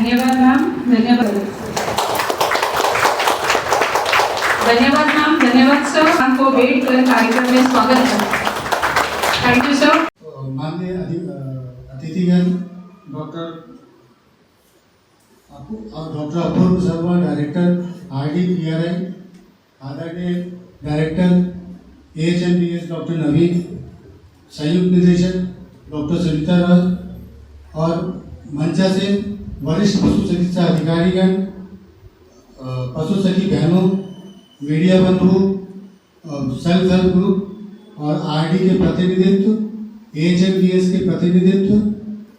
धन्यवाद मैम, धन्यवाद। धन्यवाद मैम, धन्यवाद सर। आपको वेट कर कार्यक्रम में स्वागत है। Thank you sir. माननीय अतिथिगण डॉक्टर अपूर्व शर्मा, डायरेक्टर RDPRI, आदरणीय डायरेक्टर AHMDS डॉक्टर नवीन, संयुक्त निदेशक डॉक्टर सुनीता राज और मंचा से वरिष्ठ पशु चिकित्सा अधिकारीगण, पशु सखी बहनों, मीडिया बंधु, सेल्फ हेल्प ग्रुप और RD के प्रतिनिधित्व, AHMDS के प्रतिनिधित्व,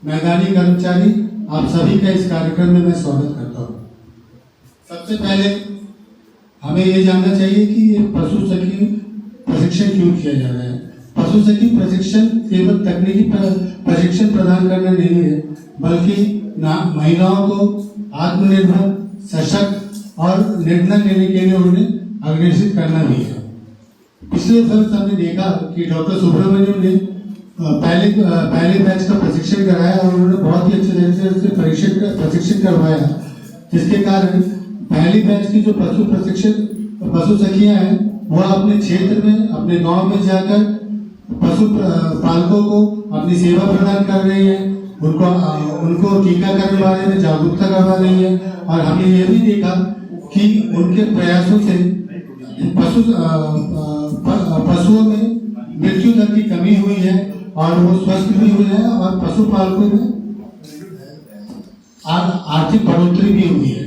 मैदानी कर्मचारी, आप सभी का इस कार्यक्रम में मैं स्वागत करता हूँ। सबसे पहले हमें ये जानना चाहिए कि ये पशु सखी प्रशिक्षण क्यों किया जा रहा है। पशु सखी प्रशिक्षण केवल तकनीकी प्रशिक्षण प्रदान करना नहीं है, बल्कि महिलाओं को आत्मनिर्भर, सशक्त और निर्णय लेने के लिए उन्हें अग्रेसित करना भी है। पिछले वर्ष हमने देखा कि डॉक्टर सुब्रमण्यम ने पहले बैच का प्रशिक्षण कराया और उन्होंने बहुत ही अच्छे तरीके से प्रशिक्षण करवाया, जिसके कारण पहली बैच की जो पशु सखियां हैं वह अपने क्षेत्र में, अपने गांव में जाकर पशु पालकों को अपनी सेवा प्रदान कर रही है, उनको टीकाकरण के बारे में जागरूकता करवा रही है। और हमने ये भी देखा कि उनके प्रयासों से पशुओं में मृत्यु दर की कमी हुई है और वो स्वस्थ भी हुए हैं और पशुपालकों में आर्थिक बढ़ोतरी भी हुई है।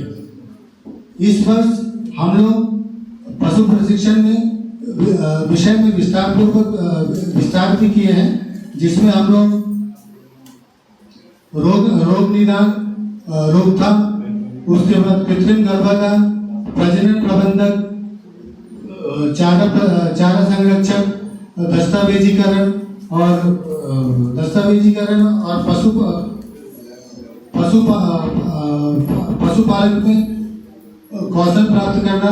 इस वर्ष हम लोग पशु प्रशिक्षण में विषय में विस्तार भी किए हैं, जिसमें हम लोग रोग निदान, रोकथाम, उसके बाद कृत्रिम गर्भाधान, प्रजनन प्रबंधक, चारा संरक्षण, दस्तावेजीकरण और पशुपालन में कौशल प्राप्त करना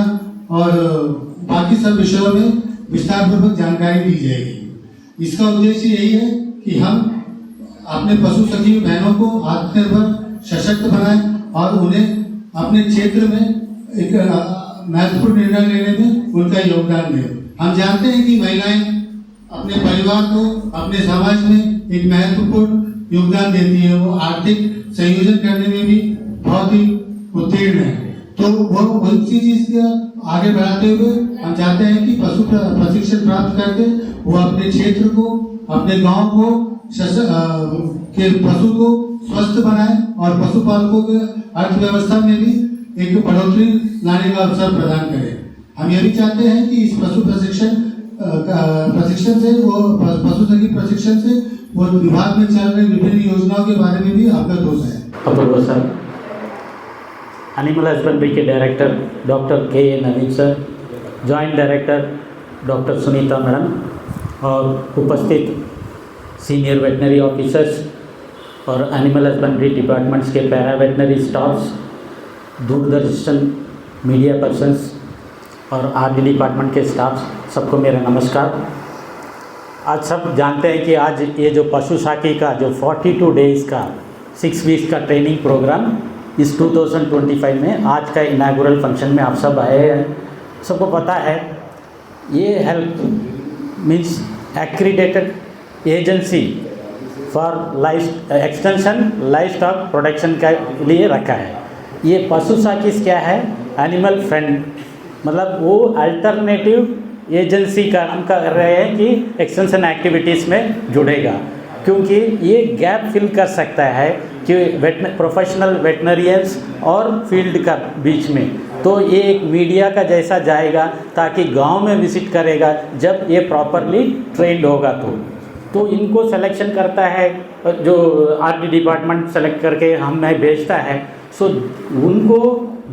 और बाकी सब विषयों में विस्तार पूर्वक जानकारी दी जाएगी। इसका उद्देश्य यही है कि हम अपने पशु सखी बहनों को आत्मनिर्भर, सशक्त बनाएं और उन्हें अपने क्षेत्र में एक महत्वपूर्ण निर्णय लेने में उनका योगदान दें। हम जानते हैं कि महिलाएं अपने परिवार को, अपने समाज में एक महत्वपूर्ण योगदान देती है, वो आर्थिक संयोजन करने में भी बहुत ही उत्तीर्ण है। तो वो चीज आगे बढ़ाते हुए हम चाहते हैं कि पशु प्रशिक्षण प्राप्त करके वो अपने क्षेत्र को, अपने गांव को के पशु को स्वस्थ बनाए और पशुपालकों के अर्थव्यवस्था में भी एक बढ़ोतरी लाने का अवसर प्रदान करें। हम ये भी चाहते हैं कि इस पशु प्रशिक्षण से वो पशु सखी प्रशिक्षण से वो विभाग में चल रही विभिन्न योजनाओं के बारे में भी अवगत हो जाए। अपूर्व सर, एनिमल हस्बेंड्री के director doctor KA Naveen sir, joint director doctor Sunita madam और उपस्थित सीनियर वेटनरी ऑफिसर्स और एनिमल हस्बेंड्री डिपार्टमेंट्स के para veterinary staffs, Doordarshan media persons और RD डिपार्टमेंट के स्टाफ, सबको मेरा नमस्कार। आज सब जानते हैं कि आज ये जो पशु साखी का जो 42 डेज़ का 6 वीक्स का ट्रेनिंग प्रोग्राम इस 2025 में आज का इनागुरल फंक्शन में आप सब आए हैं। सबको पता है ये help means accredited agency for life extension life stock protection के लिए रखा है। ये पशु साखीस क्या है, एनिमल फ्रेंड, मतलब वो अल्टरनेटिव एजेंसी काम कर रहे हैं कि एक्सटेंशन एक्टिविटीज़ में जुड़ेगा, क्योंकि ये गैप फिल कर सकता है कि प्रोफेशनल वेटनरियंस और फील्ड का बीच में। तो ये एक मीडिया का जैसा जाएगा ताकि गांव में विजिट करेगा जब ये प्रॉपरली ट्रेंड होगा। तो इनको सिलेक्शन करता है जो RD डिपार्टमेंट सेलेक्ट करके हमें भेजता है। सो उनको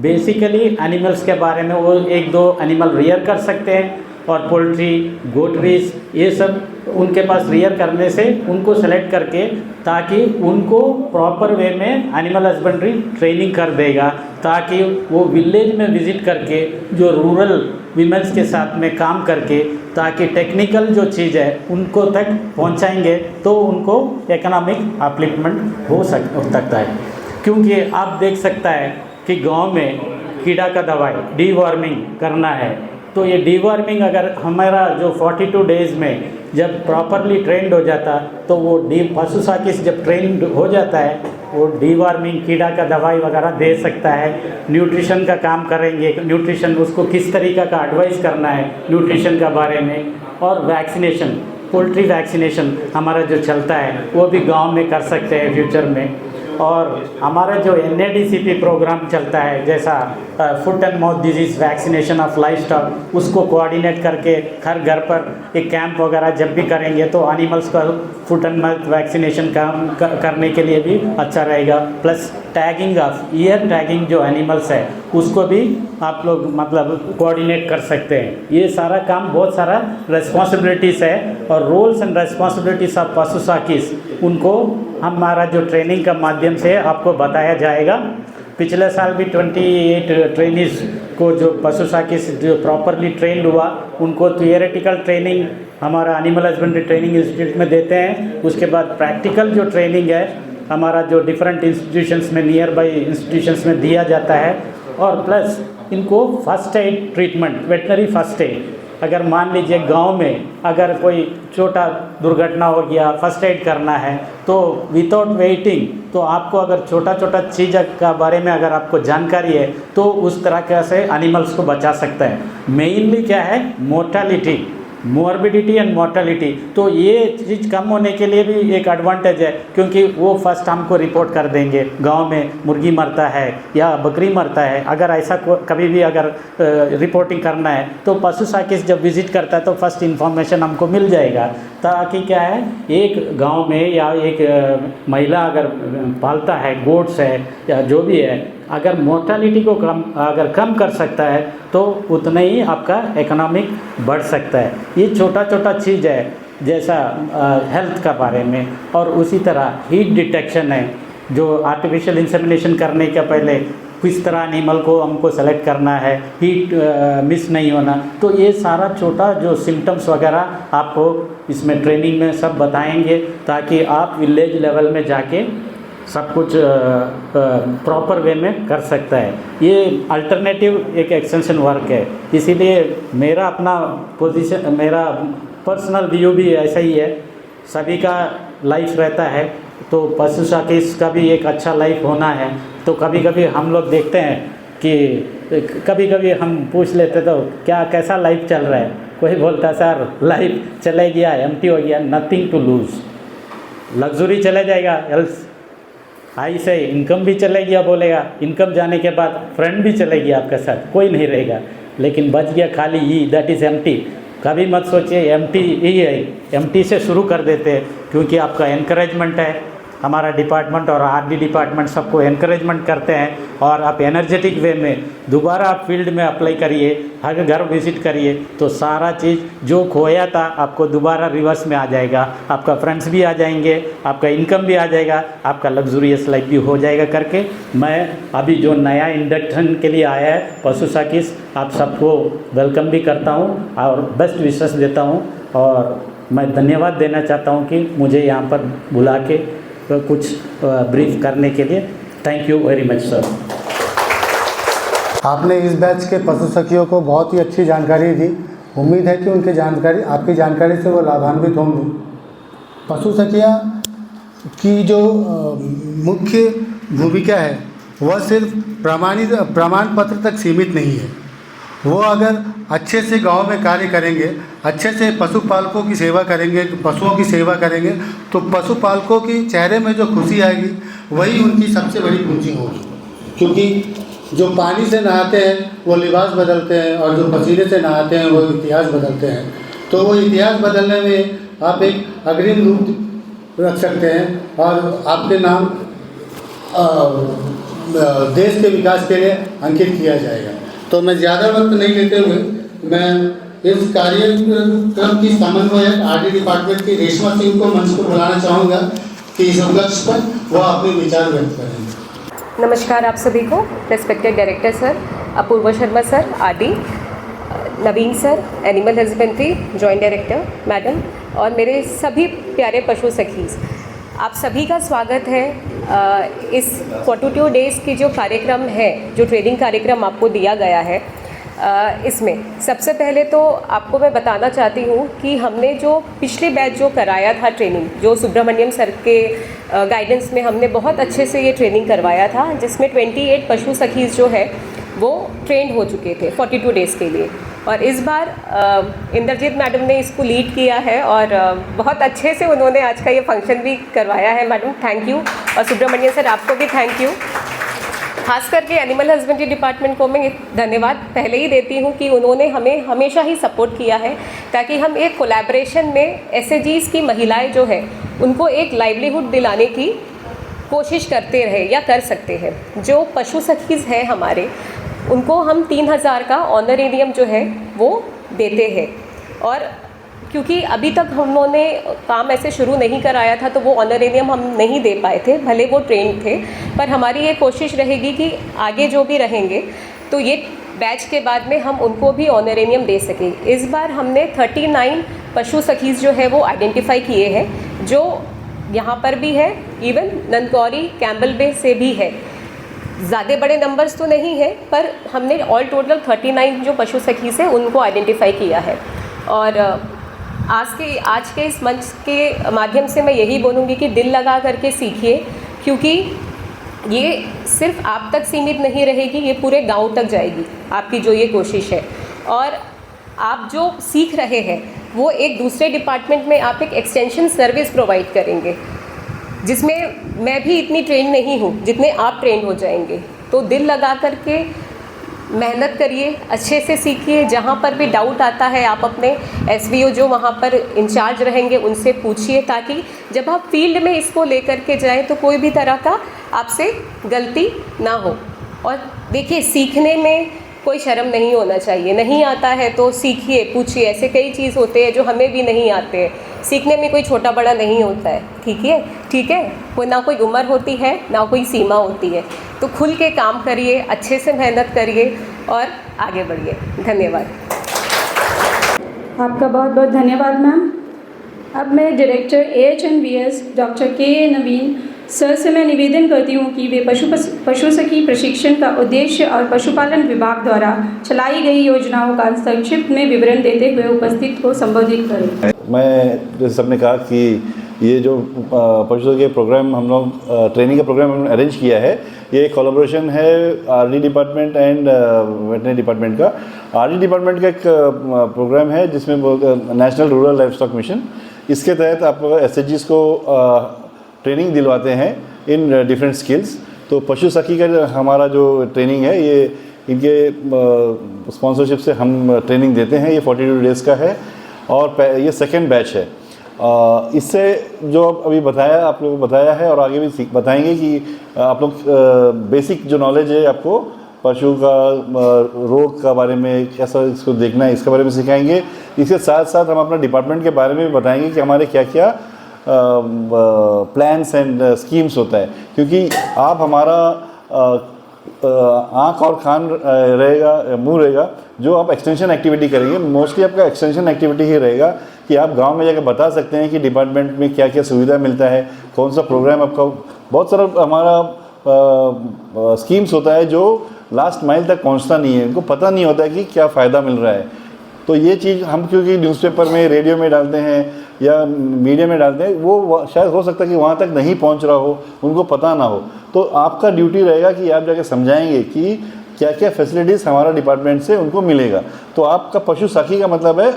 बेसिकली एनिमल्स के बारे में वो 1-2 एनिमल रियर कर सकते हैं और पोल्ट्री, गोटरीज, ये सब उनके पास रियर करने से उनको सेलेक्ट करके ताकि उनको प्रॉपर वे में एनिमल हस्बेंड्री ट्रेनिंग कर देगा, ताकि वो विलेज में विज़िट करके जो रूरल वीमेंस के साथ में काम करके ताकि टेक्निकल जो चीज़ है उनको तक पहुंचाएंगे तो उनको इकोनॉमिक अपलिफ्टमेंट हो सकता है। क्योंकि आप देख सकता है कि गांव में कीड़ा का दवाई डीवॉर्मिंग करना है, तो ये डीवॉर्मिंग अगर हमारा जो 42 डेज़ में जब प्रॉपरली ट्रेंड हो जाता तो वो पशु साकिस जब ट्रेंड हो जाता है वो डीवॉर्मिंग कीड़ा का दवाई वगैरह दे सकता है। न्यूट्रिशन का काम करेंगे, न्यूट्रिशन उसको किस तरीक़ा का एडवाइस करना है न्यूट्रिशन का बारे में, और वैक्सीनेशन, पोल्ट्री वैक्सीनेशन हमारा जो चलता है वो भी गांव में कर सकते हैं फ्यूचर में। और हमारा जो NADCP प्रोग्राम चलता है जैसा foot and mouth disease vaccination of life stock, उसको कोऑर्डिनेट करके हर घर पर एक कैंप वगैरह जब भी करेंगे तो एनिमल्स का फुट एंड माउथ वैक्सीनेशन काम करने के लिए भी अच्छा रहेगा। Plus tagging of year tagging जो एनिमल्स है उसको भी आप लोग मतलब कोऑर्डिनेट कर सकते हैं। ये सारा काम बहुत सारा रिस्पॉन्सिबिलिटीज़ है और रोल्स एंड रिस्पॉन्सिबिलिटीज़ ऑफ पशु साकिस, उनको हमारा जो ट्रेनिंग का माध्यम से आपको बताया जाएगा। पिछले साल भी 28 ट्रेनीज़ को जो पशु साकिस जो प्रॉपरली ट्रेंड हुआ उनको थियोरेटिकल ट्रेनिंग हमारा एनिमल हस्बेंड्री ट्रेनिंग इंस्टीट्यूट में देते हैं। उसके बाद प्रैक्टिकल जो ट्रेनिंग है हमारा जो डिफरेंट इंस्टीट्यूशंस में, नियर बाई इंस्टीट्यूशंस में दिया जाता है। और प्लस इनको first aid treatment, veterinary first aid, अगर मान लीजिए गांव में अगर कोई छोटा दुर्घटना हो गया, फर्स्ट एड करना है तो विदाउट वेटिंग, तो आपको अगर छोटा छोटा चीज़ का बारे में अगर आपको जानकारी है तो उस तरह से एनिमल्स को बचा सकता है। मेनली क्या है, मोर्टालिटी, मोर्बिडिटी एंड मोर्टालिटी, तो ये चीज़ कम होने के लिए भी एक एडवांटेज है, क्योंकि वो फर्स्ट हमको रिपोर्ट कर देंगे गांव में मुर्गी मरता है या बकरी मरता है। अगर ऐसा कभी भी अगर रिपोर्टिंग करना है तो पशु साकिस जब विज़िट करता है तो फर्स्ट इन्फॉर्मेशन हमको मिल जाएगा, ताकि क्या है एक गांव में या एक महिला अगर पालता है, गोट्स है या जो भी है, अगर मोर्टालिटी को कम कर सकता है तो उतना ही आपका इकोनॉमिक बढ़ सकता है। ये छोटा छोटा चीज़ है जैसा हेल्थ का बारे में। और उसी तरह हीट डिटेक्शन है, जो आर्टिफिशियल इंसेमिनेशन करने के पहले किस तरह एनिमल को हमको सेलेक्ट करना है, हीट मिस नहीं होना, तो ये सारा छोटा जो सिम्टम्स वगैरह आपको इसमें ट्रेनिंग में सब बताएंगे, ताकि आप विलेज लेवल में जाके सब कुछ प्रॉपर वे में कर सकता है। ये अल्टरनेटिव एक एक्सटेंशन वर्क है, इसीलिए मेरा अपना पोजीशन, मेरा पर्सनल व्यू भी ऐसा ही है। सभी का लाइफ रहता है तो पशु साकिस का भी एक अच्छा लाइफ होना है। तो कभी कभी हम लोग देखते हैं कि कभी कभी हम पूछ लेते तो क्या कैसा लाइफ चल रहा है, कोई बोलता सर लाइफ चले गया, एम्प्टी हो गया, नथिंग टू लूज़, लग्जरी चले जाएगा, एल्स आई से इनकम भी चले गया बोलेगा, इनकम जाने के बाद फ्रेंड भी चले गया आपके साथ, कोई नहीं रहेगा, लेकिन बच गया खाली ही, दैट इज़ एम्प्टी। कभी मत सोचिए एम्प्टी ही है, एम्प्टी से शुरू कर देते हैं, क्योंकि आपका एनकरेजमेंट है। हमारा डिपार्टमेंट और RD डिपार्टमेंट सबको एनकरेजमेंट करते हैं, और आप एनर्जेटिक वे में दोबारा आप फील्ड में अप्लाई करिए, हर घर विज़िट करिए, तो सारा चीज़ जो खोया था आपको दोबारा रिवर्स में आ जाएगा। आपका फ्रेंड्स भी आ जाएंगे, आपका इनकम भी आ जाएगा, आपका लग्जूरियस लाइफ भी हो जाएगा करके मैं अभी जो नया इंडक्शन के लिए आया है पशु साकिस, आप सबको वेलकम भी करता हूँ और बेस्ट विशेस देता हूँ। और मैं धन्यवाद देना चाहता हूँ कि मुझे यहाँ पर बुला के कुछ ब्रीफ करने के लिए। Thank you very much sir. आपने इस बैच के पशु सखियों को बहुत ही अच्छी जानकारी दी। उम्मीद है कि उनकी जानकारी, आपकी जानकारी से वो लाभान्वित होंगे। पशु सखियाँ की जो मुख्य भूमिका है वह सिर्फ प्रमाण पत्र तक सीमित नहीं है। वो अगर अच्छे से गांव में कार्य करेंगे, अच्छे से पशुपालकों की सेवा करेंगे, पशुओं की सेवा करेंगे, तो पशुपालकों के चेहरे में जो खुशी आएगी वही उनकी सबसे बड़ी पूंजी होगी। क्योंकि जो पानी से नहाते हैं वो लिबास बदलते हैं, और जो पसीने से नहाते हैं वो इतिहास बदलते हैं। तो वो इतिहास बदलने में आप एक अग्रिम रूप रख सकते हैं, और आपके नाम देश के विकास के लिए अंकित किया जाएगा। तो मैं ज़्यादा वक्त नहीं लेते हुए मैं इस कार्यक्रम की समन्वयक RD डिपार्टमेंट की रेशमा सिंह को मंच पर बुलाना चाहूँगा कि इस उपलक्ष्य पर वह अपने विचार व्यक्त करेंगे। नमस्कार आप सभी को। Respected director sir, Apoorva Sharma sir RD, Naveen sir animal husbandry joint director madam, और मेरे सभी प्यारे पशु सखीज, आप सभी का स्वागत है इस 42 डेज़ की जो कार्यक्रम है, जो ट्रेनिंग कार्यक्रम आपको दिया गया है, इसमें सबसे पहले तो आपको मैं बताना चाहती हूँ कि हमने जो पिछली बैच जो कराया था ट्रेनिंग, जो सुब्रमण्यम सर के गाइडेंस में हमने बहुत अच्छे से ये ट्रेनिंग करवाया था, जिसमें 28 पशु सखीज़ जो है वो ट्रेंड हो चुके थे 42 डेज़ के लिए। और इस बार इंद्रजीत मैडम ने इसको लीड किया है और बहुत अच्छे से उन्होंने आज का ये फंक्शन भी करवाया है। मैडम थैंक यू, और सुब्रमण्यम सर आपको भी थैंक यू। खास करके एनिमल हस्बेंड्री डिपार्टमेंट को मैं धन्यवाद पहले ही देती हूँ कि उन्होंने हमें हमेशा ही सपोर्ट किया है, ताकि हम एक कोलैबोरेशन में SAGs की महिलाएं जो है उनको एक लाइवलीहुड दिलाने की कोशिश करते रहे या कर सकते हैं। जो पशु सखीज़ हैं हमारे, उनको हम 3000 का ऑनरेरियम जो है वो देते हैं। और क्योंकि अभी तक हमने काम ऐसे शुरू नहीं कराया था, तो वो ऑनरेरियम हम नहीं दे पाए थे, भले वो ट्रेंड थे। पर हमारी ये कोशिश रहेगी कि आगे जो भी रहेंगे तो ये बैच के बाद में हम उनको भी ऑनरेरियम दे सकें। इस बार हमने 39 पशु सखीज़ जो है वो आइडेंटिफाई किए हैं, जो यहाँ पर भी है, इवन नंदगौरी कैम्बल बे से भी है। ज़्यादा बड़े नंबर्स तो नहीं है, पर हमने ऑल टोटल 39 जो पशु सखीज़ हैं उनको आइडेंटिफाई किया है। और आज के इस मंच के माध्यम से मैं यही बोलूँगी कि दिल लगा करके सीखिए, क्योंकि ये सिर्फ आप तक सीमित नहीं रहेगी, ये पूरे गांव तक जाएगी आपकी जो ये कोशिश है। और आप जो सीख रहे हैं वो एक दूसरे डिपार्टमेंट में आप एक एक्सटेंशन सर्विस प्रोवाइड करेंगे, जिसमें मैं भी इतनी ट्रेन नहीं हूँ जितने आप ट्रेन हो जाएंगे। तो दिल लगा करके मेहनत करिए, अच्छे से सीखिए। जहाँ पर भी डाउट आता है आप अपने SVO जो वहाँ पर इंचार्ज रहेंगे उनसे पूछिए, ताकि जब आप फील्ड में इसको लेकर के जाएं तो कोई भी तरह का आपसे गलती ना हो। और देखिए, सीखने में कोई शर्म नहीं होना चाहिए। नहीं आता है तो सीखिए, पूछिए। ऐसे कई चीज़ होते हैं जो हमें भी नहीं आते हैं। सीखने में कोई छोटा बड़ा नहीं होता है, ठीक है। कोई ना कोई उम्र होती है, ना कोई सीमा होती है। तो खुल के काम करिए, अच्छे से मेहनत करिए और आगे बढ़िए। धन्यवाद। आपका बहुत बहुत धन्यवाद मैम। अब मैं director AHNVS doctor KA Naveen sir से मैं निवेदन करती हूँ कि वे पशु सखी प्रशिक्षण का उद्देश्य और पशुपालन विभाग द्वारा चलाई गई योजनाओं का संक्षिप्त में विवरण देते हुए उपस्थित को संबोधित करें। मैं जैसे सबने कहा कि ये जो पशु के प्रोग्राम हम लोग ट्रेनिंग का प्रोग्राम हमने अरेंज किया है, ये कोलैबोरेशन है RD department and veterinary department का। RD डिपार्टमेंट का एक प्रोग्राम है जिसमें national rural life stock mission, इसके तहत आप SAGs को ट्रेनिंग दिलवाते हैं इन डिफरेंट स्किल्स। तो पशु सखी का हमारा जो ट्रेनिंग है, ये इनके स्पॉन्सरशिप से हम ट्रेनिंग देते हैं। ये 42 डेज़ का है और ये सेकेंड बैच है। इससे जो अभी बताया आप लोगों को बताया है और आगे भी बताएंगे कि आप लोग बेसिक जो नॉलेज है आपको पशु का रोग का बारे में, कैसा इसको देखना है, इसके बारे में सिखाएंगे। इसके साथ साथ हम अपना डिपार्टमेंट के बारे में भी बताएंगे कि हमारे क्या क्या प्लान्स एंड स्कीम्स होता है, क्योंकि आप हमारा आँख और कान रहेगा, मुंह रहेगा, जो आप एक्सटेंशन एक्टिविटी करेंगे, मोस्टली आपका एक्सटेंशन एक्टिविटी ही रहेगा कि आप गांव में जाकर बता सकते हैं कि डिपार्टमेंट में क्या क्या सुविधा मिलता है, कौन सा प्रोग्राम आपका। बहुत सारा हमारा स्कीम्स होता है जो लास्ट माइल तक पहुंचता नहीं है, उनको पता नहीं होता है कि क्या फ़ायदा मिल रहा है। तो ये चीज़ हम क्योंकि न्यूज़पेपर में, रेडियो में डालते हैं या मीडिया में डालते हैं, वो शायद हो सकता है कि वहाँ तक नहीं पहुँच रहा हो, उनको पता ना हो। तो आपका ड्यूटी रहेगा कि आप जाके समझाएंगे कि क्या क्या फैसिलिटीज़ हमारा डिपार्टमेंट से उनको मिलेगा। तो आपका पशु सखी का मतलब है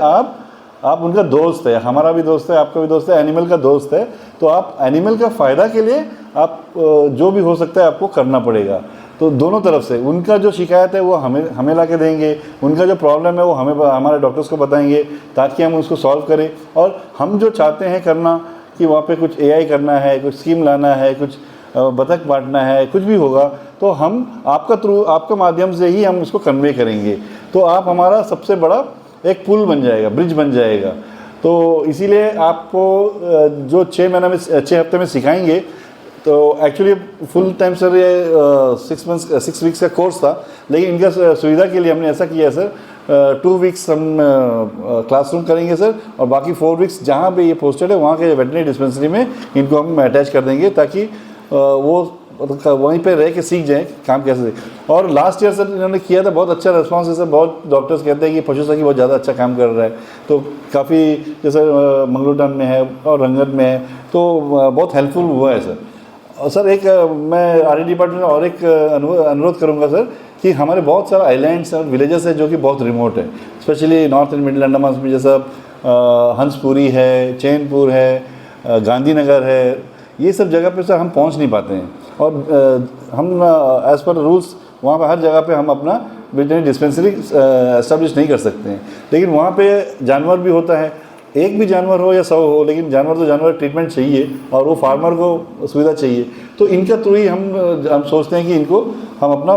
आप उनका दोस्त है, हमारा भी दोस्त है, आपका भी दोस्त है, एनिमल का दोस्त है। तो आप एनिमल का फ़ायदा के लिए आप जो भी हो सकता है आपको करना पड़ेगा। तो दोनों तरफ से उनका जो शिकायत है वो हमें ला के देंगे, उनका जो प्रॉब्लम है वो हमें हमारे डॉक्टर्स को बताएंगे, ताकि हम उसको सॉल्व करें। और हम जो चाहते हैं करना कि वहाँ पे कुछ AI करना है, कुछ स्कीम लाना है, कुछ बतख बांटना है, कुछ भी होगा तो हम आपका माध्यम से ही हम उसको कन्वे करेंगे। तो आप हमारा सबसे बड़ा एक पुल बन जाएगा, ब्रिज बन जाएगा। तो इसीलिए आपको जो 6 हफ्ते में सिखाएंगे, तो एक्चुअली फुल टाइम सर ये 6 वीक्स का कोर्स था, लेकिन इनका सुविधा के लिए हमने ऐसा किया सर, 2 वीक्स हम क्लासरूम करेंगे सर, और बाकी 4 वीक्स जहाँ पे ये पोस्टेड है वहाँ के वेटनरी डिस्पेंसरी में इनको हम अटैच कर देंगे, ताकि वो वहीं पे रह के सीख जाएं कि काम कैसे। और लास्ट ईयर सर इन्होंने किया था, बहुत अच्छा रिस्पांस है सर। बहुत डॉक्टर्स कहते हैं कि पशु सखी बहुत ज़्यादा अच्छा काम कर रहा है। तो काफ़ी जैसे मंगलूटान में है और रंगत में है, तो बहुत हेल्पफुल हुआ है सर। और सर एक मैं आर डिपार्टमेंट में और एक अनुरोध करूँगा सर कि हमारे बहुत सारे आइलैंड्स और विलेजेस हैं जो कि बहुत रिमोट है, specially north and middle Andaman में, जैसा हंसपुरी है, चैनपुर है, गांधीनगर है, ये सब जगह पे सर हम पहुंच नहीं पाते हैं। और हम एज़ पर रूल्स वहाँ पे हर जगह पे हम अपना वेटरनरी डिस्पेंसरी एस्टेब्लिश नहीं कर सकते हैं। लेकिन वहाँ पे जानवर भी होता है, एक भी जानवर हो या 100 हो, लेकिन जानवर तो जानवर ट्रीटमेंट चाहिए और वो फार्मर को सुविधा चाहिए। तो इनका थ्रू ही हम सोचते हैं कि इनको हम अपना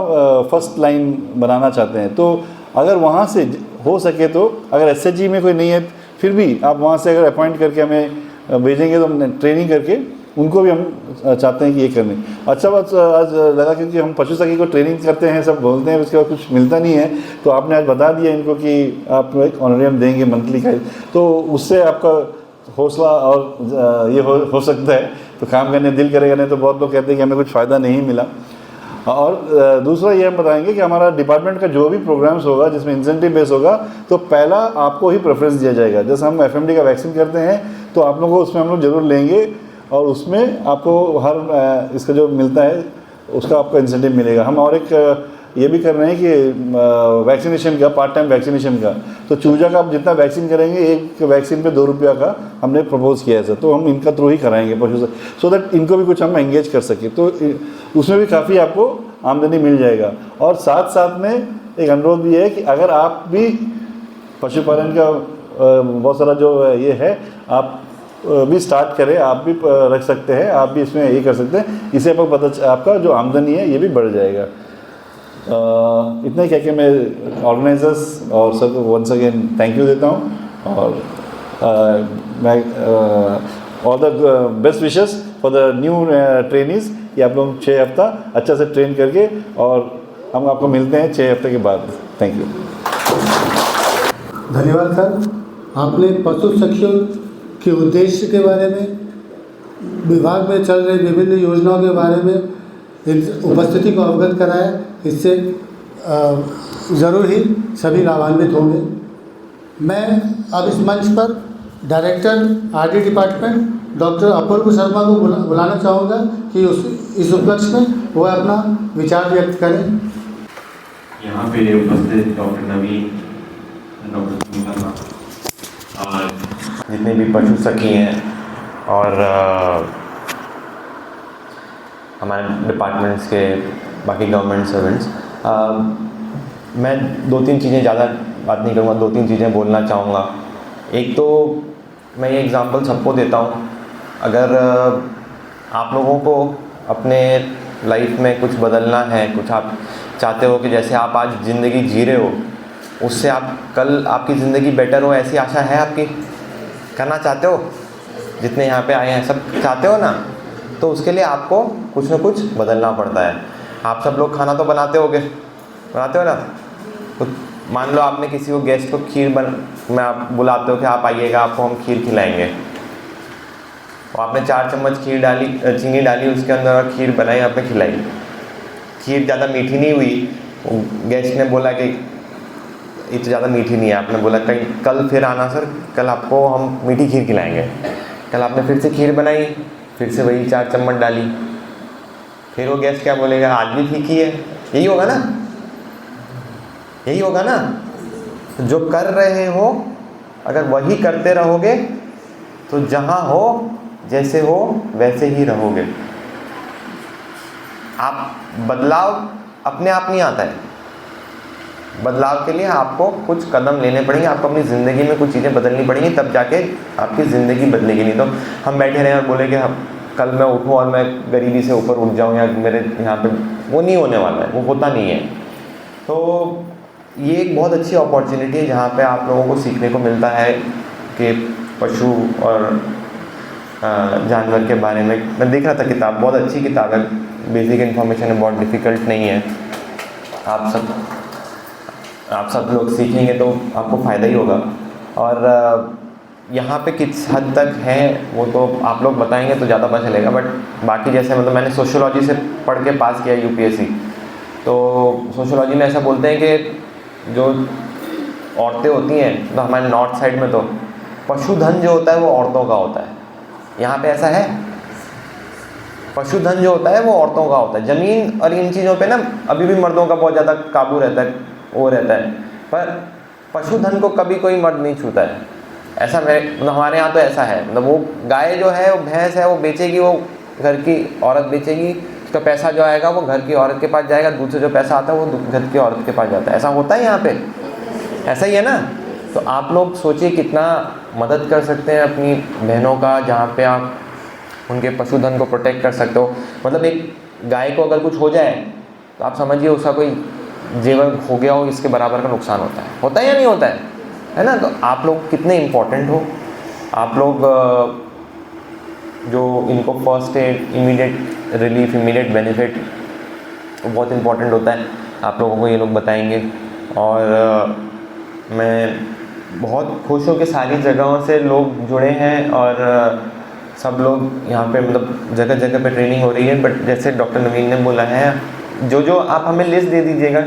फर्स्ट लाइन बनाना चाहते हैं। तो अगर वहाँ से हो सके तो, अगर SHG में कोई नहीं है फिर भी आप वहाँ से अगर अपॉइंट करके हमें भेजेंगे तो हम ट्रेनिंग करके उनको भी हम चाहते हैं कि ये करने। अच्छा बात आज लगा क्योंकि हम पशु सखी को ट्रेनिंग करते हैं, सब बोलते हैं, उसके बाद कुछ मिलता नहीं है, तो आपने आज बता दिया इनको कि आप एक ऑनरेरियम देंगे मंथली का, तो उससे आपका हौसला और ये हो सकता है, तो काम करने दिल करेगा। नहीं तो बहुत लोग कहते हैं कि हमें कुछ फ़ायदा नहीं मिला। और दूसरा ये हम बताएंगे कि हमारा डिपार्टमेंट का जो भी प्रोग्राम्स होगा जिसमें इंसेंटिव बेस होगा, तो पहला आपको ही प्रेफरेंस दिया जाएगा। जैसे हम FMD का वैक्सीन करते हैं तो आप लोगों को उसमें हम लोग ज़रूर लेंगे और उसमें आपको हर इसका जो मिलता है उसका आपको इंसेंटिव मिलेगा। हम और एक ये भी कर रहे हैं कि वैक्सीनेशन का, पार्ट टाइम वैक्सीनेशन का, तो चूजा का आप जितना वैक्सीन करेंगे एक वैक्सीन पे 2 रुपया का हमने प्रपोज किया है सर, तो हम इनका थ्रू ही कराएंगे पशु से, सो दैट इनको भी कुछ हम एंगेज कर सकें। तो उसमें भी काफ़ी आपको आमदनी मिल जाएगा। और साथ साथ में एक अनुरोध भी है कि अगर आप भी पशुपालन का बहुत सारा जो ये है, आप भी स्टार्ट करें, आप भी रख सकते हैं, आप भी इसमें ये कर सकते हैं। इससे आपका जो आमदनी है ये भी बढ़ जाएगा। इतना ही कह के मैं ऑर्गेनाइजर्स और सबको वंस अगेन थैंक यू देता हूँ। और मैं all the best wishes for the new trainees कि आप लोग 6 हफ्ता अच्छा से ट्रेन करके, और हम आपको मिलते हैं 6 हफ्ते के बाद। Thank you. धन्यवाद सर। आपने पशु सखियों के उद्देश्य के बारे में, विभाग में चल रही विभिन्न योजनाओं के बारे में उपस्थिति को अवगत कराया। इससे ज़रूर ही सभी लाभान्वित होंगे। मैं अब इस मंच पर डायरेक्टर RD डिपार्टमेंट डॉक्टर अपूर्व शर्मा को बुलाना चाहूँगा कि इस उपलक्ष्य में वह अपना विचार व्यक्त करें। यहाँ पे उपस्थित डॉक्टर नवीन, डॉक्टर सुनीता और जितने भी पशु सखी हैं और हमारे डिपार्टमेंट्स के बाकी गवर्नमेंट सर्वेंट्स, मैं 2-3 चीज़ें, ज़्यादा बात नहीं करूँगा, 2-3 चीज़ें बोलना चाहूँगा। एक तो मैं ये एग्ज़ाम्पल सबको देता हूँ, अगर आप लोगों को अपने लाइफ में कुछ बदलना है, कुछ आप चाहते हो कि जैसे आप आज ज़िंदगी जी रहे हो उससे आप कल आपकी ज़िंदगी बेटर हो, ऐसी आशा है आपकी, करना चाहते हो? जितने यहाँ पे आए हैं सब चाहते हो ना? तो उसके लिए आपको कुछ ना कुछ बदलना पड़ता है। आप सब लोग खाना तो बनाते हो ना? तो मान लो आपने किसी को गेस्ट को खीर में आप बुलाते हो कि आप आइएगा, आपको हम खीर खिलाएंगे, और आपने 4 चम्मच चीनी डाली उसके अंदर और खीर बनाई, आपने खिलाई। खीर ज़्यादा मीठी नहीं हुई, गेस्ट ने बोला कि ये तो ज़्यादा मीठी नहीं है, आपने बोला कल फिर आना सर, कल आपको हम मीठी खीर खिलाएंगे। कल आपने फिर से खीर बनाई, फिर से वही 4 चम्मच डाली, फिर वो गेस्ट क्या बोलेगा? आज भी ठीक ही है। यही होगा ना? जो कर रहे हो अगर वही करते रहोगे तो जहाँ हो जैसे हो वैसे ही रहोगे। आप बदलाव अपने आप नहीं आता है, बदलाव के लिए आपको कुछ कदम लेने पड़ेंगे, आपको अपनी ज़िंदगी में कुछ चीज़ें बदलनी पड़ेंगी, तब जाके आपकी ज़िंदगी बदलेगी। नहीं तो हम बैठे रहें और बोले कि कल मैं उठूँ और मैं गरीबी से ऊपर उठ जाऊँ या मेरे यहाँ पे, वो नहीं होने वाला है, वो होता नहीं है। तो ये एक बहुत अच्छी अपॉर्चुनिटी है जहाँ पे आप लोगों को सीखने को मिलता है कि पशु और जानवर के बारे में। मैं देख रहा था किताब, बहुत अच्छी किताब है, बेसिक इन्फॉर्मेशन है, बहुत डिफ़िकल्ट नहीं है। आप सब लोग सीखेंगे तो आपको फ़ायदा ही होगा। और यहाँ पे किस हद तक है वो तो आप लोग बताएंगे तो ज़्यादा पता चलेगा, बट बाकी जैसे मतलब मैंने सोशियोलॉजी से पढ़ के पास किया यूपीएससी, तो सोशियोलॉजी में ऐसा बोलते हैं कि जो औरतें होती हैं तो हमारे नॉर्थ साइड में तो पशुधन जो होता है वो औरतों का होता है। यहाँ पे ऐसा है, पशुधन जो होता है वो औरतों का होता है। ज़मीन और इन चीज़ों पे ना अभी भी मर्दों का बहुत ज़्यादा काबू रहता है, वो रहता है, पर पशुधन को कभी कोई मर्द नहीं छूता है। ऐसा मतलब हमारे यहाँ तो ऐसा है, मतलब वो गाय जो है वो भैंस है वो बेचेगी, वो घर की औरत बेचेगी, उसका पैसा जो आएगा वो घर की औरत के पास जाएगा, दूध से जो पैसा आता है वो घर की औरत के पास जाता है। ऐसा होता है यहाँ पे, ऐसा ही है ना। तो आप लोग सोचिए कितना मदद कर सकते हैं अपनी बहनों का, जहाँ पे आप उनके पशुधन को प्रोटेक्ट कर सकते हो। मतलब एक गाय को अगर कुछ हो जाए तो आप समझिए उसका कोई जेवर हो गया हो इसके बराबर का नुकसान होता है या नहीं होता है ना। तो आप लोग कितने इम्पोर्टेंट हो, आप लोग जो इनको first aid, immediate relief, immediate benefit बहुत इम्पोर्टेंट होता है, आप लोगों को ये लोग बताएंगे। और मैं बहुत खुश हूँ कि सारी जगहों से लोग जुड़े हैं और सब लोग यहाँ पे मतलब जगह जगह पे ट्रेनिंग हो रही है। बट जैसे डॉक्टर नवीन ने बोला है, जो आप हमें लिस्ट दे दीजिएगा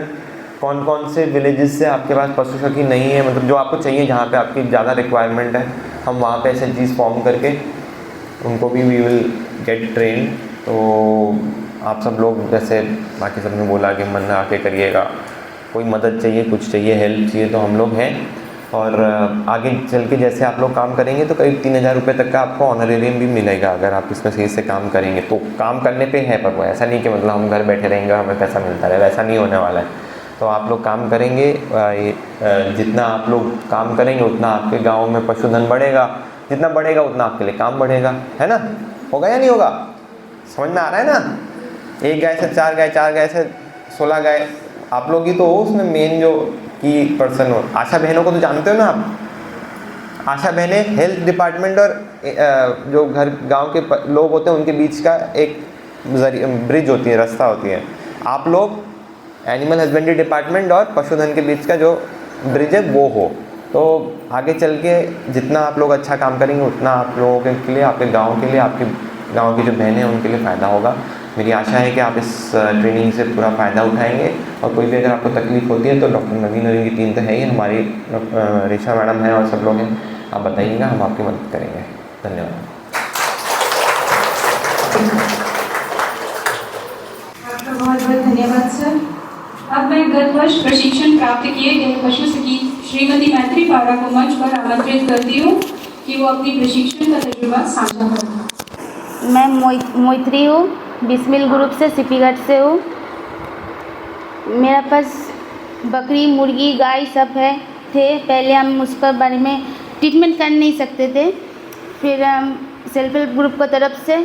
कौन कौन से विलेजेस से आपके पास पशु सखी नहीं है, मतलब जो आपको चाहिए, जहाँ पे आपकी ज़्यादा रिक्वायरमेंट है, हम वहाँ पे SHGs फॉर्म करके उनको भी वी विल गेट ट्रेन। तो आप सब लोग जैसे बाकी सब ने बोला कि मन आके करिएगा, कोई मदद चाहिए, कुछ चाहिए, हेल्प चाहिए तो हम लोग हैं। और आगे चल के जैसे आप लोग काम करेंगे तो करीब 3000 रुपये तक का आपको ऑनरेरियम भी मिलेगा अगर आप इसमें सही से काम करेंगे तो। काम करने पे है, पर वो ऐसा नहीं कि मतलब हम घर बैठे रहेंगे हमें पैसा मिलता रहे, वैसा नहीं होने वाला है। तो आप लोग काम करेंगे, जितना आप लोग काम करेंगे उतना आपके गाँव में पशुधन बढ़ेगा, जितना बढ़ेगा उतना आपके लिए काम बढ़ेगा, है ना। होगा या नहीं होगा, समझ में आ रहा है ना। 1 गाय से 4 गाय, 4 गाय से 16 गाय, आप लोग ही तो हो उसमें मेन जो की पर्सन हो। आशा बहनों को तो जानते हो ना आप। आशा बहनें हेल्थ डिपार्टमेंट और जो घर गांव के लोग होते हैं उनके बीच का एक ब्रिज होती है, रास्ता होती है। आप लोग एनिमल हस्बेंड्री डिपार्टमेंट और पशुधन के बीच का जो ब्रिज है वो हो। तो आगे चल के जितना आप लोग अच्छा काम करेंगे उतना आप लोगों के लिए, आपके गाँव के लिए, आपके गाँव की जो बहनें हैं उनके लिए फ़ायदा होगा। मेरी आशा है कि आप इस ट्रेनिंग से पूरा फ़ायदा उठाएंगे। और कोई भी अगर आपको तकलीफ़ होती है तो डॉक्टर नवीन और इनकी टीम तो है ही, हमारी रेशा मैडम है और सब लोग हैं, आप बताइएगा, हम आपकी मदद करेंगे। धन्यवाद। आपका बहुत बहुत धन्यवाद सर। अब मैं गत वर्ष प्रशिक्षण प्राप्त किए गए पशु सखी श्रीमती मैत्री पारा को मंच पर आमंत्रित करती हूँ कि वो अपनी प्रशिक्षण का तजुर्बा साझा करें। मैं मोइत्री हूँ, बिस्मिल ग्रुप से, सिपीगढ़ से हूँ। मेरा पास बकरी, मुर्गी, गाय सब थे। पहले हम उसके बारे में ट्रीटमेंट कर नहीं सकते थे, फिर हम सेल्फ हेल्प ग्रुप की तरफ से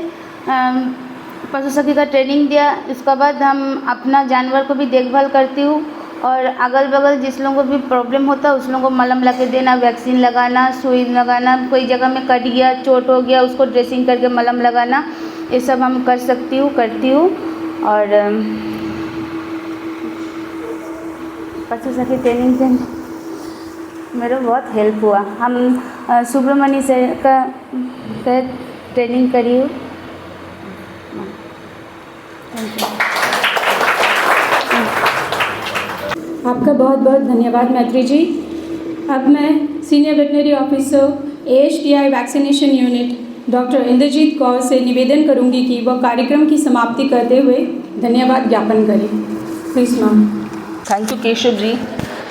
पशु सखी का ट्रेनिंग दिया। उसके बाद हम अपना जानवर को भी देखभाल करती हूँ और अगल बगल जिस लोगों को भी प्रॉब्लम होता है उस लोगों को मलहम ला के देना, वैक्सीन लगाना, सुई लगाना, कोई जगह में कट गया, चोट हो गया, उसको ड्रेसिंग करके मलहम लगाना, ये सब हम करती हूँ। और पशु सखी ट्रेनिंग से मेरा बहुत हेल्प हुआ। हम सुब्रमण्य से का ट्रेनिंग करी हूँ। आपका बहुत बहुत धन्यवाद मैत्री जी। अब मैं senior veterinary officer AHTI vaccination unit doctor Inderjit Kaur से निवेदन करूंगी कि वह कार्यक्रम की समाप्ति करते हुए धन्यवाद ज्ञापन करें। Please ma'am. Thank you Keshav ji,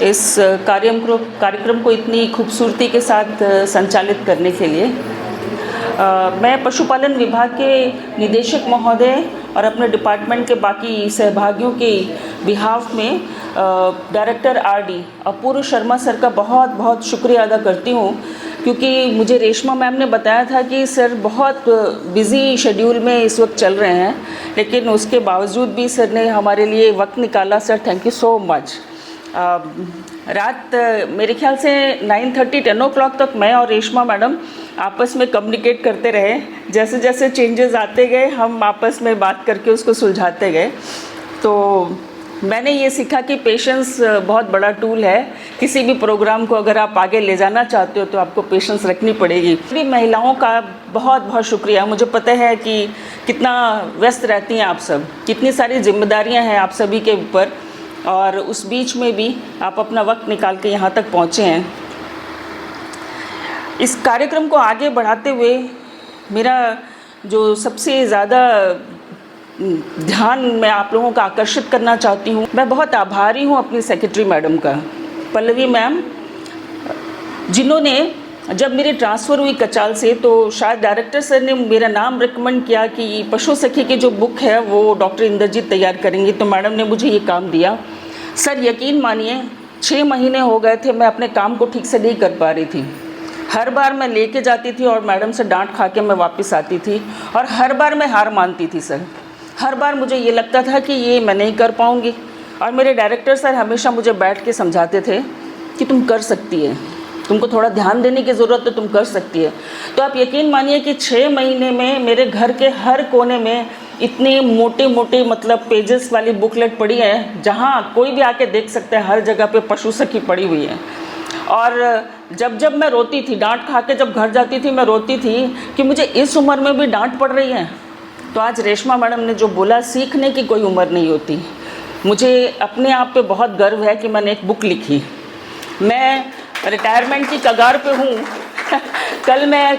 इस कार्यक्रम को इतनी खूबसूरती के साथ संचालित करने के लिए। मैं पशुपालन विभाग के निदेशक महोदय और अपने डिपार्टमेंट के बाकी सहभागियों के बिहाफ में डायरेक्टर RD अपूर्व शर्मा सर का बहुत बहुत शुक्रिया अदा करती हूँ, क्योंकि मुझे रेशमा मैम ने बताया था कि सर बहुत बिज़ी शेड्यूल में इस वक्त चल रहे हैं, लेकिन उसके बावजूद भी सर ने हमारे लिए वक्त निकाला। Sir thank you so much. रात मेरे ख्याल से 9:30 10 o'clock तक मैं और रेशमा मैडम आपस में कम्युनिकेट करते रहे। जैसे जैसे चेंजेस आते गए हम आपस में बात करके उसको सुलझाते गए। तो मैंने ये सीखा कि पेशेंस बहुत बड़ा टूल है। किसी भी प्रोग्राम को अगर आप आगे ले जाना चाहते हो तो आपको पेशेंस रखनी पड़ेगी। सभी महिलाओं का बहुत बहुत शुक्रिया। मुझे पता है कि कितना व्यस्त रहती हैं आप सब, कितनी सारी जिम्मेदारियां हैं आप सभी के ऊपर, और उस बीच में भी आप अपना वक्त निकाल के यहाँ तक पहुँचे हैं। इस कार्यक्रम को आगे बढ़ाते हुए मेरा जो सबसे ज़्यादा ध्यान मैं आप लोगों का आकर्षित करना चाहती हूँ, मैं बहुत आभारी हूँ अपनी सेक्रेटरी मैडम का, पल्लवी मैम, जिन्होंने जब मेरी ट्रांसफ़र हुई कचाल से तो शायद डायरेक्टर सर ने मेरा नाम रिकमेंड किया कि पशु सखी की जो बुक है वो डॉक्टर इंद्रजीत तैयार करेंगी, तो मैडम ने मुझे ये काम दिया। सर यकीन मानिए 6 महीने हो गए थे मैं अपने काम को ठीक से नहीं कर पा रही थी। हर बार मैं लेके जाती थी और मैडम से डांट खा के मैं वापस आती थी, और हर बार मैं हार मानती थी सर। हर बार मुझे ये लगता था कि ये मैं नहीं कर पाऊँगी, और मेरे डायरेक्टर सर हमेशा मुझे बैठ के समझाते थे कि तुम कर सकती है, तुमको थोड़ा ध्यान देने की ज़रूरत है, तुम कर सकती है। तो आप यकीन मानिए कि 6 महीने में मेरे घर के हर कोने में इतने मोटे मोटे मतलब पेजेस वाली बुकलेट पड़ी है, जहाँ कोई भी आके देख सकता है। हर जगह पे पशु सखी पड़ी हुई है। और जब जब मैं रोती थी, डांट खा के जब घर जाती थी, मैं रोती थी कि मुझे इस उम्र में भी डांट पड़ रही है। तो आज रेशमा मैडम ने जो बोला, सीखने की कोई उम्र नहीं होती। मुझे अपने आप पे बहुत गर्व है कि मैंने एक बुक लिखी। मैं रिटायरमेंट की कगार पे हूँ। कल मैं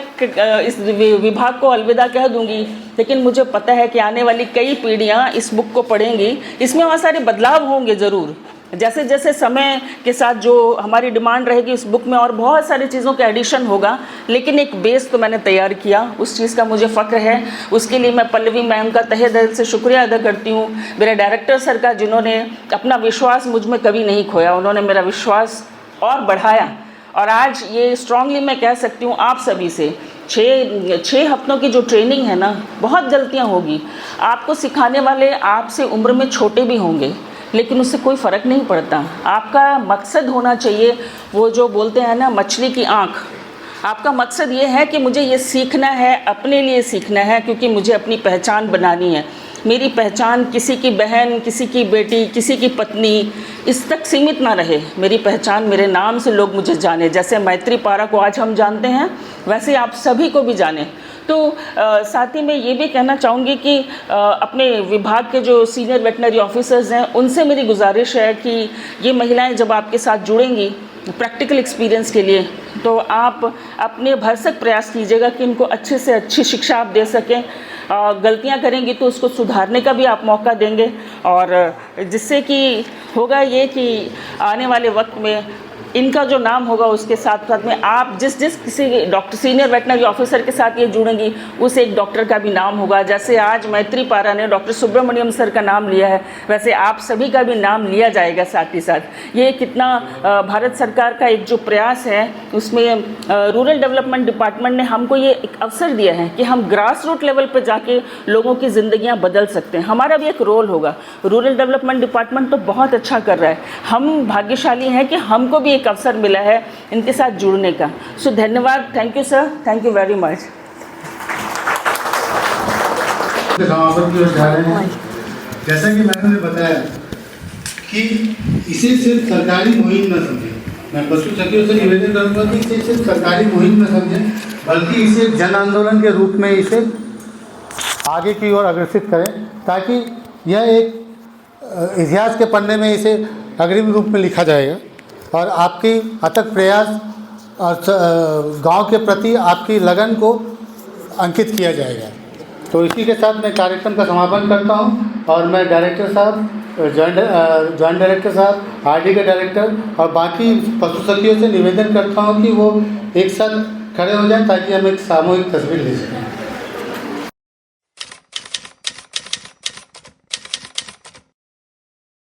इस विभाग को अलविदा कह दूँगी, लेकिन मुझे पता है कि आने वाली कई पीढ़ियाँ इस बुक को पढ़ेंगी। इसमें बहुत सारे बदलाव होंगे ज़रूर, जैसे जैसे समय के साथ जो हमारी डिमांड रहेगी इस बुक में और बहुत सारी चीज़ों का एडिशन होगा, लेकिन एक बेस तो मैंने तैयार किया, उस चीज़ का मुझे फ़ख्र है। उसके लिए मैं पल्लवी मैम का तहे दिल से शुक्रिया अदा करती हूँ, मेरे डायरेक्टर सर का, जिन्होंने अपना विश्वास मुझ में कभी नहीं खोया। उन्होंने मेरा विश्वास और बढ़ाया, और आज ये स्ट्रांगली मैं कह सकती हूँ आप सभी से, 6 हफ्तों की जो ट्रेनिंग है ना, बहुत गलतियाँ होगी। आपको सिखाने वाले आपसे उम्र में छोटे भी होंगे, लेकिन उससे कोई फ़र्क नहीं पड़ता। आपका मकसद होना चाहिए, वो जो बोलते हैं ना मछली की आँख, आपका मकसद ये है कि मुझे ये सीखना है, अपने लिए सीखना है, क्योंकि मुझे अपनी पहचान बनानी है। मेरी पहचान किसी की बहन, किसी की बेटी, किसी की पत्नी, इस तक सीमित ना रहे। मेरी पहचान मेरे नाम से लोग मुझे जाने, जैसे मैत्री पारा को आज हम जानते हैं, वैसे आप सभी को भी जाने। तो साथ ही मैं ये भी कहना चाहूँगी कि अपने विभाग के जो सीनियर वेटनरी ऑफिसर्स हैं, उनसे मेरी गुजारिश है कि ये महिलाएं जब आपके साथ जुड़ेंगी प्रैक्टिकल एक्सपीरियंस के लिए, तो आप अपने भरसक प्रयास कीजिएगा कि इनको अच्छे से अच्छी शिक्षा आप दे सकें। गलतियां करेंगी तो उसको सुधारने का भी आप मौका देंगे, और जिससे कि होगा ये कि आने वाले वक्त में इनका जो नाम होगा उसके साथ साथ में आप जिस किसी डॉक्टर सीनियर वेटनरी ऑफिसर के साथ ये जुड़ेंगी, उस एक डॉक्टर का भी नाम होगा। जैसे आज मैत्री पारा ने डॉक्टर सुब्रमण्यम सर का नाम लिया है, वैसे आप सभी का भी नाम लिया जाएगा साथ ही साथ। ये कितना भारत सरकार का एक जो प्रयास है, उसमें रूरल डेवलपमेंट डिपार्टमेंट ने हमको ये एक अवसर दिया है कि हम ग्रास रूट लेवल पर जाके लोगों की ज़िंदगियाँ बदल सकते हैं। हमारा भी एक रोल होगा। रूरल डेवलपमेंट डिपार्टमेंट तो बहुत अच्छा कर रहा है, हम भाग्यशाली हैं कि हमको भी एक अवसर मिला है इनके साथ जुड़ने का। सो धन्यवाद, thank you sir, thank you very much. समापन की ओर जा रहे हैं। जैसा कि मैडम ने बताया कि इसे सिर्फ सरकारी मुहिम न समझें, मैं पशु सखियों से निवेदन करूंगा कि इसे सिर्फ सरकारी मुहिम न समझें, बल्कि इसे जन आंदोलन के रूप में इसे आगे की ओर अग्रसित करें, ताकि यह एक इतिहास के पन्ने में इसे अग्रिम रूप में लिखा जाएगा और आपकी अथक प्रयास और गांव के प्रति आपकी लगन को अंकित किया जाएगा। तो इसी के साथ मैं कार्यक्रम का समापन करता हूं, और मैं डायरेक्टर साहब, जॉइंट डायरेक्टर साहब, आरडी के डायरेक्टर और बाकी पशु सखियों से निवेदन करता हूं कि वो एक साथ खड़े हो जाएं ताकि हम एक सामूहिक तस्वीर ले सकें।